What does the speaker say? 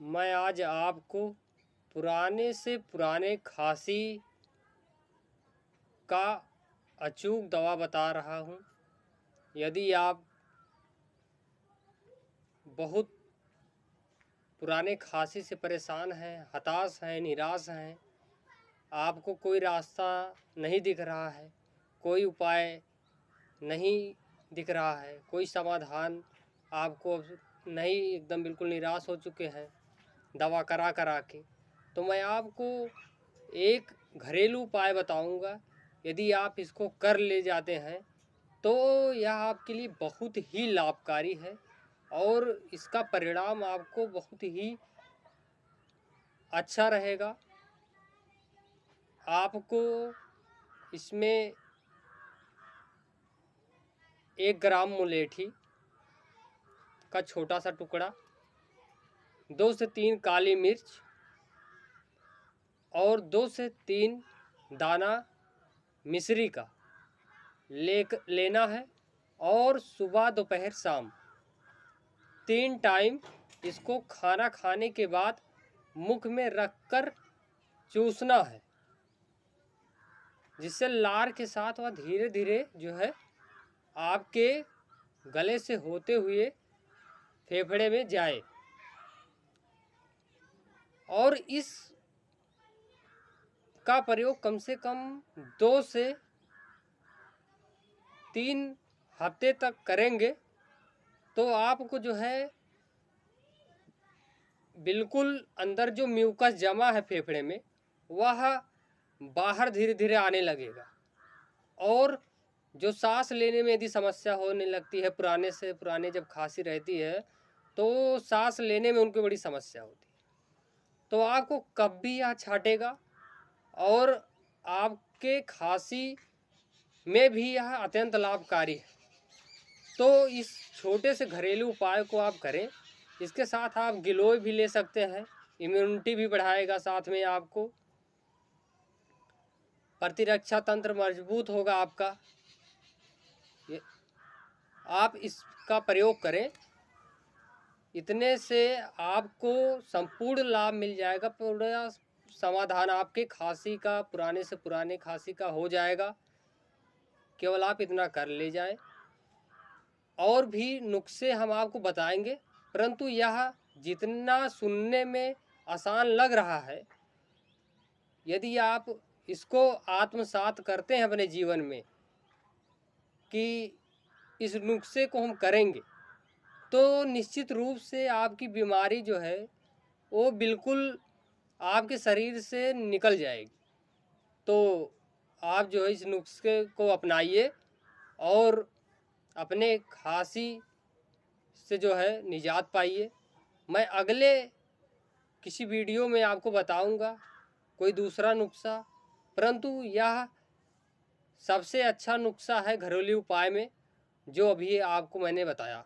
मैं आज आपको पुराने से पुराने खांसी का अचूक दवा बता रहा हूँ। यदि आप बहुत पुराने खांसी से परेशान हैं, हताश हैं, निराश हैं, आपको कोई रास्ता नहीं दिख रहा है, कोई उपाय नहीं दिख रहा है, कोई समाधान आपको नहीं, एकदम बिल्कुल निराश हो चुके हैं दवा करा करा के, तो मैं आपको एक घरेलू उपाय बताऊंगा। यदि आप इसको कर ले जाते हैं तो यह आपके लिए बहुत ही लाभकारी है और इसका परिणाम आपको बहुत ही अच्छा रहेगा। आपको इसमें 1 ग्राम मुलेठी का छोटा सा टुकड़ा, 2 से 3 काली मिर्च और 2 से 3 दाना मिश्री का लेना है और सुबह दोपहर शाम 3 टाइम इसको खाना खाने के बाद मुख में रखकर चूसना है, जिससे लार के साथ वह धीरे धीरे जो है आपके गले से होते हुए फेफड़े में जाए। और इस का प्रयोग कम से कम 2 से 3 हफ्ते तक करेंगे तो आपको जो है बिल्कुल अंदर जो म्यूकस जमा है फेफड़े में वह बाहर धीरे धीरे आने लगेगा। और जो सांस लेने में यदि समस्या होने लगती है, पुराने से पुराने जब खांसी रहती है तो सांस लेने में उनको बड़ी समस्या होती है, तो आपको कब भी यह छाटेगा और आपके खांसी में भी यह अत्यंत लाभकारी है। तो इस छोटे से घरेलू उपाय को आप करें। इसके साथ आप गिलोय भी ले सकते हैं, इम्यूनिटी भी बढ़ाएगा, साथ में आपको प्रतिरक्षा तंत्र मजबूत होगा आपका। आप इसका प्रयोग करें, इतने से आपको संपूर्ण लाभ मिल जाएगा। पूरा समाधान आपके खांसी का, पुराने से पुराने खांसी का हो जाएगा। केवल आप इतना कर ले जाएं। और भी नुस्खे हम आपको बताएंगे, परंतु यह जितना सुनने में आसान लग रहा है, यदि आप इसको आत्मसात करते हैं अपने जीवन में कि इस नुस्खे को हम करेंगे, तो निश्चित रूप से आपकी बीमारी जो है वो बिल्कुल आपके शरीर से निकल जाएगी। तो आप जो है इस नुस्खे को अपनाइए और अपने खांसी से जो है निजात पाइए। मैं अगले किसी वीडियो में आपको बताऊंगा कोई दूसरा नुस्खा, परंतु यह सबसे अच्छा नुस्खा है घरेलू उपाय में जो अभी आपको मैंने बताया।